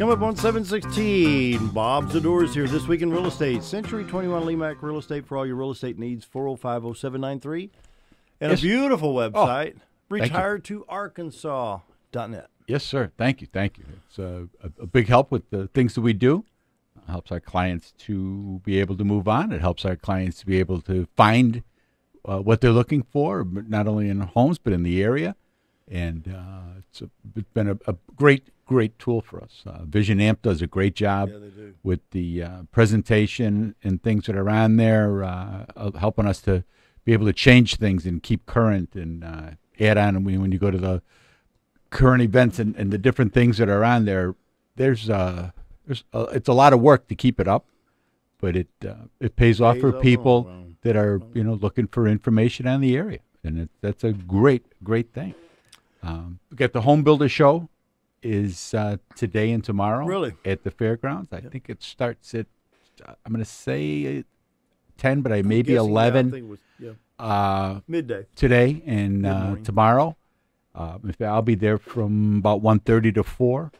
Come up on 716. Bob's the Doors here this week in real estate. Century 21 LeMac Real Estate for all your real estate needs. 405-0793. And Yes. a beautiful website, thank you. retiredtoarkansas.net. Yes, sir. Thank you. Thank you. It's a big help with the things that we do. It helps our clients to be able to move on. It helps our clients to be able to find what they're looking for, but not only in homes, but in the area. And it's been a great tool for us. Vision Amp does a great job with the presentation and things that are on there, helping us to be able to change things and keep current and add on. And when you go to the current events and the different things that are on there, it's a lot of work to keep it up, but it pays off for people that are looking for information on the area, and that's a great thing. We got the Home Builder Show is today and tomorrow at the fairgrounds. I think it starts at I'm going to say 10, but I may be 11. Midday today and tomorrow. I'll be there from about 1:30 to 4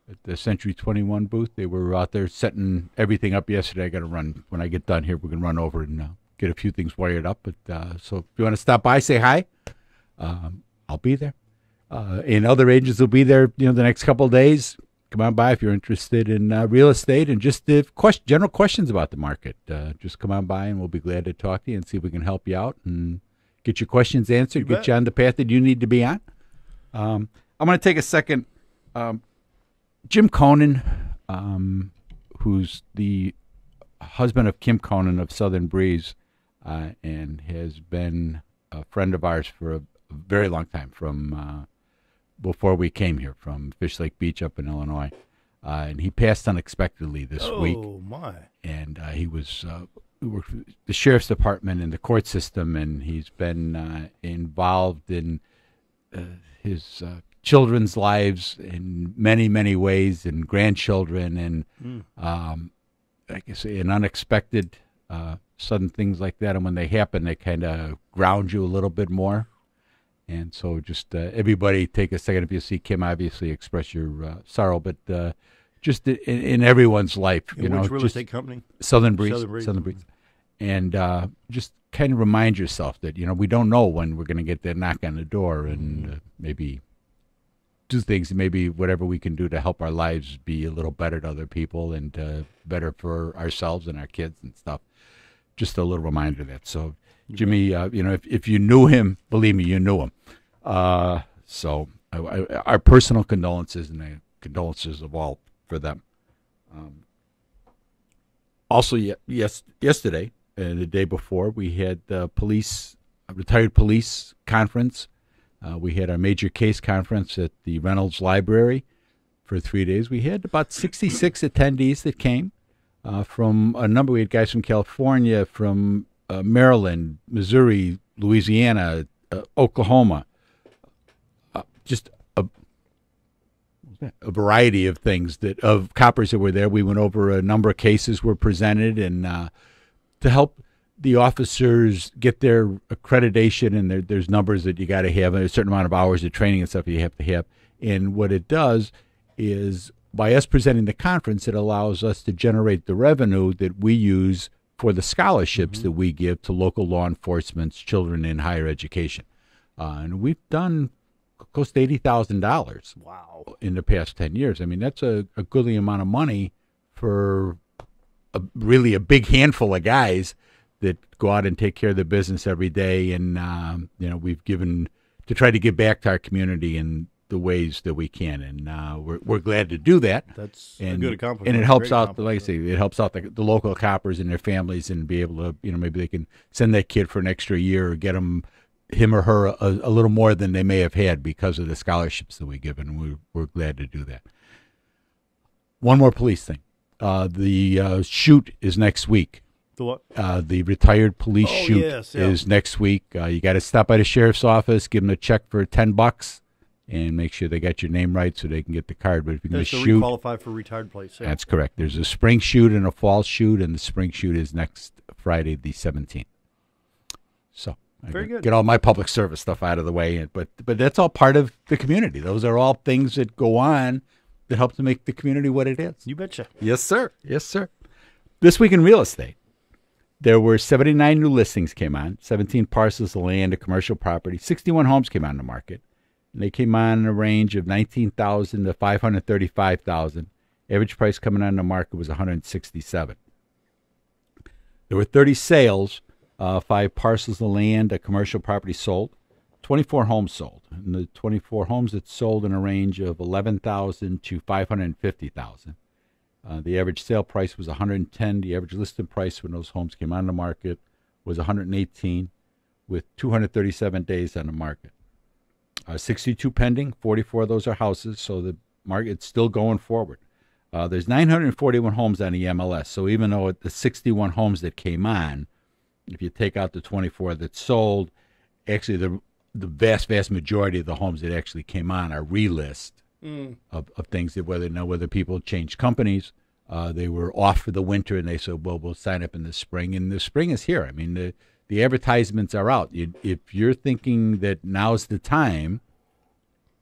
at the Century 21 booth. They were out there setting everything up yesterday. I got to run when I get done here. We're going to run over and get a few things wired up. But so if you want to stop by, say hi. I'll be there. And other agents will be there. The next couple of days. Come on by if you're interested in real estate and just the general questions about the market. Just come on by and we'll be glad to talk to you and see if we can help you out and get your questions answered, get you on the path that you need to be on. I'm going to take a second. Jim Conan, who's the husband of Kim Conan of Southern Breeze, and has been a friend of ours for a very long time from before we came here, from Fish Lake Beach up in Illinois. And he passed unexpectedly this week. Oh, my. And he worked for the sheriff's department and the court system, and he's been involved in his children's lives in many, many ways, and grandchildren, and I guess an unexpected sudden things like that. And when they happen, they kind of ground you a little bit more. And so just everybody take a second. If you see Kim, obviously express your sorrow, but just in everyone's life, which real estate company? Southern Breeze. And just kind of remind yourself that, we don't know when we're going to get that knock on the door, and maybe do things, maybe whatever we can do to help our lives be a little better to other people and better for ourselves and our kids and stuff. Just a little reminder of that. So, Jimmy, if you knew him, believe me, you knew him. So our personal condolences and the condolences of all for them. Also, yesterday and the day before, we had the retired police conference. We had our major case conference at the Reynolds Library for 3 days. We had about 66 attendees that came from a number. We had guys from California, from Maryland, Missouri, Louisiana, Oklahoma, just a variety of things of coppers that were there. We went over a number of cases were presented, and to help the officers get their accreditation, and there's numbers that you got to have, and a certain amount of hours of training and stuff you have to have. And what it does is, by us presenting the conference, it allows us to generate the revenue that we use for the scholarships that we give to local law enforcement's children in higher education. And we've done close to $80,000 in the past 10 years. I mean, that's a goodly amount of money for really a big handful of guys that go out and take care of the business every day. And, we've given to try to give back to our community in the ways that we can, and we're glad to do that. That's a good accomplishment. And it helps out, like I say, it helps out the local coppers and their families, and be able to, maybe they can send that kid for an extra year or get him or her a little more than they may have had because of the scholarships that we give, and we're glad to do that. One more police thing. The shoot is next week. The what? The retired police shoot is next week. You got to stop by the sheriff's office, give them a check for $10, and make sure they got your name right so they can get the card. But if you're going to shoot, qualify for retired police. Yeah. That's correct. There's a spring shoot and a fall shoot, and the spring shoot is next Friday, the 17th. So very good. Get all my public service stuff out of the way, but that's all part of the community. Those are all things that go on that help to make the community what it is. You betcha. Yes, sir. Yes, sir. This week in real estate, there were 79 new listings came on, 17 parcels of land, a commercial property, 61 homes came on the market, and they came on in a range of $19,000 to $535,000. Average price coming on the market was $167,000. There were 30 sales, 5 parcels of land, a commercial property sold, 24 homes sold. And the 24 homes that sold in a range of $11,000 to $550,000. The average sale price was $110,000. The average listing price when those homes came on the market was $118,000, with 237 days on the market. 62 pending. 44 of those are houses, so the market's still going forward. There's 941 homes on the MLS. So even though the 61 homes that came on, if you take out the 24 that sold, actually the vast majority of the homes that actually came on are relist of things that whether people changed companies, they were off for the winter, and they said, well, we'll sign up in the spring. And the spring is here. I mean, the advertisements are out. If you're thinking that now's the time,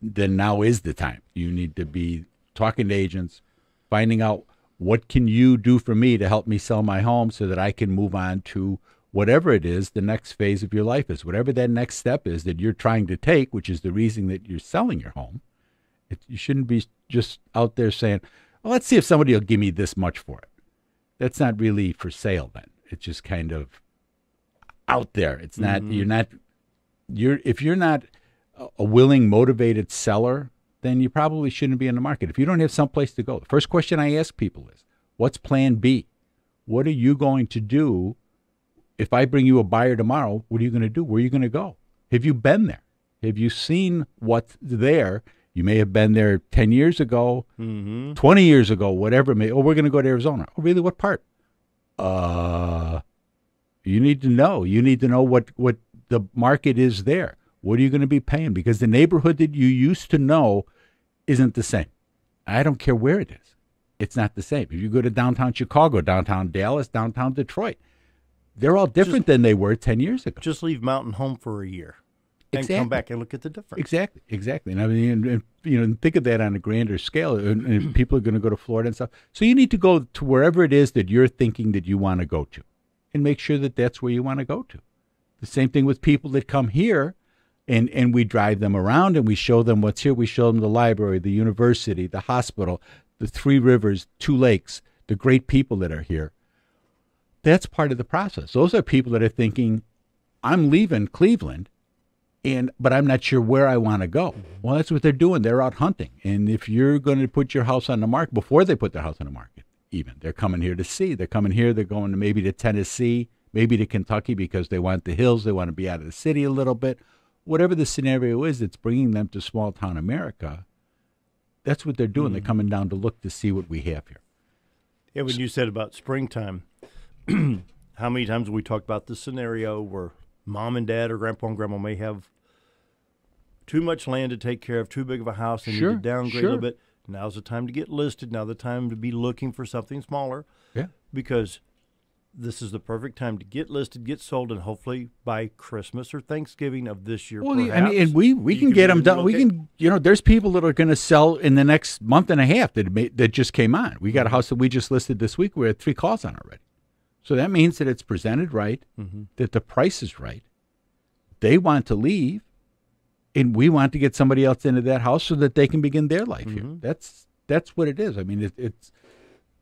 then now is the time. You need to be talking to agents, finding out what can you do for me to help me sell my home so that I can move on to whatever it is the next phase of your life is, whatever that next step is that you're trying to take, which is the reason that you're selling your home. You shouldn't be just out there saying, well, let's see if somebody will give me this much for it. That's not really for sale then. It's just kind of out there. It's not, if you're not a willing, motivated seller, then you probably shouldn't be in the market. If you don't have someplace to go, the first question I ask people is, what's plan B? What are you going to do if I bring you a buyer tomorrow? What are you going to do? Where are you going to go? Have you been there? Have you seen what's there? You may have been there 10 years ago, 20 years ago, whatever it may. Oh, we're going to go to Arizona. Oh, really? What part? You need to know. You need to know what the market is there. What are you going to be paying? Because the neighborhood that you used to know isn't the same. I don't care where it is. It's not the same. If you go to downtown Chicago, downtown Dallas, downtown Detroit, they're all different than they were 10 years ago. Just leave Mountain Home for a year. And come back and look at the difference. Exactly. And I mean, think of that on a grander scale. And people are going to go to Florida and stuff. So you need to go to wherever it is that you're thinking that you want to go to, and make sure that that's where you want to go to. The same thing with people that come here, and we drive them around and we show them what's here. We show them the library, the university, the hospital, the 3 rivers, 2 lakes, the great people that are here. That's part of the process. Those are people that are thinking, I'm leaving Cleveland, but I'm not sure where I want to go. Well, that's what they're doing. They're out hunting. And if you're going to put your house on the market, before they put their house on the market, even, they're coming here to see. They're coming here. They're going maybe to Tennessee, maybe to Kentucky because they want the hills. They want to be out of the city a little bit. Whatever the scenario is that's bringing them to small-town America, that's what they're doing. They're coming down to look to see what we have here. Yeah, when you said about springtime, how many times have we talked about this scenario where mom and dad or grandpa and grandma may have too much land to take care of, too big of a house, and need to downgrade a little bit. Now's the time to get listed. Now the time to be looking for something smaller. Yeah. Because this is the perfect time to get listed, get sold, and hopefully by Christmas or Thanksgiving of this year. Well, I mean, and we can get them done. Okay. We can, there's people that are going to sell in the next month and a half that just came on. We got a house that we just listed this week. We had 3 calls on already. So that means that it's presented right, that the price is right. They want to leave, and we want to get somebody else into that house so that they can begin their life here. That's what it is. I mean,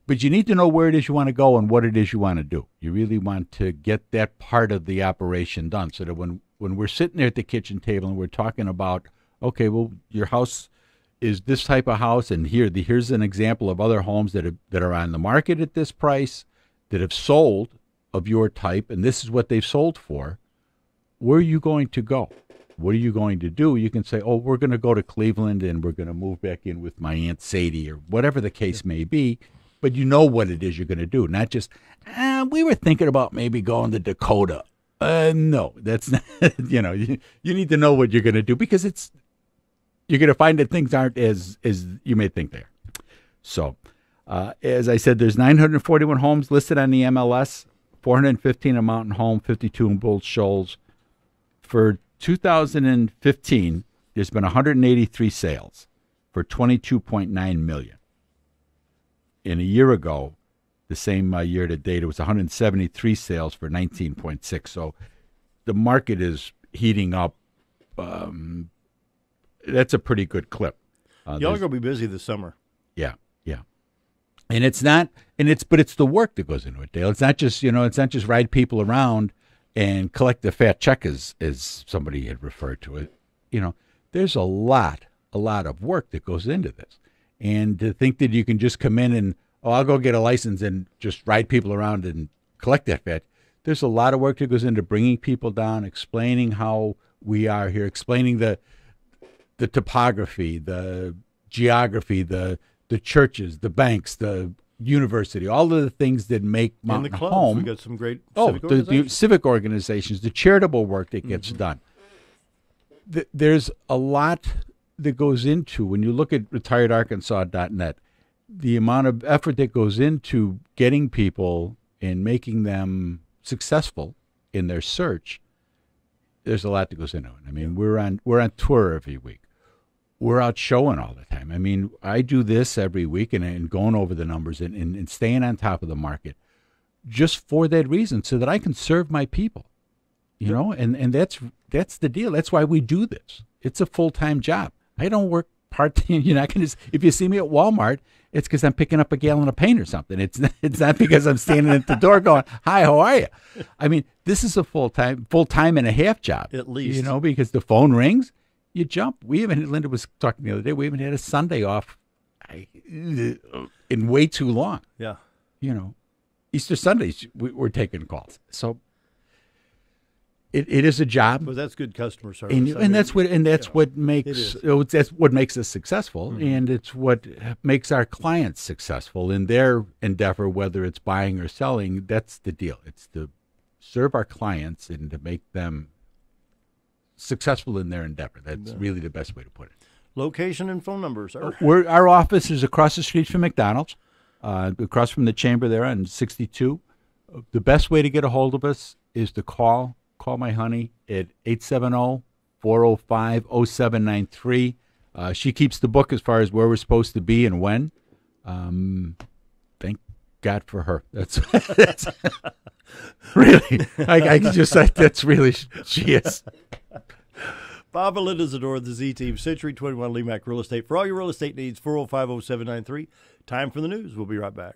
but you need to know where it is you want to go and what it is you want to do. You really want to get that part of the operation done so that when we're sitting there at the kitchen table and we're talking about, okay, well, your house is this type of house, and here's an example of other homes that are on the market at this price, that have sold of your type, and this is what they've sold for. Where are you going to go? What are you going to do? You can say, oh, we're going to go to Cleveland and we're going to move back in with my Aunt Sadie, or whatever the case may be, but you know what it is you're going to do, not just, we were thinking about maybe going to Dakota. No, that's not, you need to know what you're going to do, because you're going to find that things aren't as you may think they are. So, as I said, there's 941 homes listed on the MLS, 415 in Mountain Home, 52 in Bull Shoals. For 2015, there's been 183 sales. for $22.9 million. And a year ago, the same year to date, it was 173 sales for 19.6. So the market is heating up. That's a pretty good clip. Y'all are gonna be busy this summer. Yeah, yeah. And it's not, but it's the work that goes into it, Dale. It's not just ride people around and collect the fat check, as somebody had referred to it. There's a lot of work that goes into this. And to think that you can just come in and, I'll go get a license and just ride people around and collect that fat. There's a lot of work that goes into bringing people down, explaining how we are here, explaining the topography, the geography, the churches, the banks, the university, all of the things that make Mountain and the clubs. Home. We got some great civic organizations. The civic organizations, the charitable work that gets done. There's a lot that goes into, when you look at retiredarkansas.net, the amount of effort that goes into getting people and making them successful in their search. There's a lot that goes into it. I mean, we're on tour every week. We're out showing all the time. I mean, I do this every week and going over the numbers and staying on top of the market just for that reason, so that I can serve my people, you know, and that's the deal. That's why we do this. It's a full-time job. I don't work part-time. You're not going to, if you see me at Walmart, it's because I'm picking up a gallon of paint or something. It's not because I'm standing at the door going, "Hi, how are you?" I mean, this is a full-time and a half job. At least. You know, because the phone rings, you jump. Linda was talking the other day, we haven't had a Sunday off in way too long. Yeah. You know, Easter Sundays, we're taking calls. So it is a job. But that's good customer service. And that's what makes us successful, and it's what makes our clients successful in their endeavor, whether it's buying or selling. That's the deal. It's to serve our clients and to make them successful in their endeavor. That's really the best way to put it. Location and phone numbers. Our office is across the street from McDonald's, across from the chamber there on 62. The best way to get a hold of us is to call my honey at 870-405-0793. She keeps the book as far as where we're supposed to be and when. Thank God for her. That's really, I just, that's really, she is. Bob and Linda Zdora, the Z Team, Century 21 LeMac Real Estate. For all your real estate needs, 405-0793. Time for the news. We'll be right back.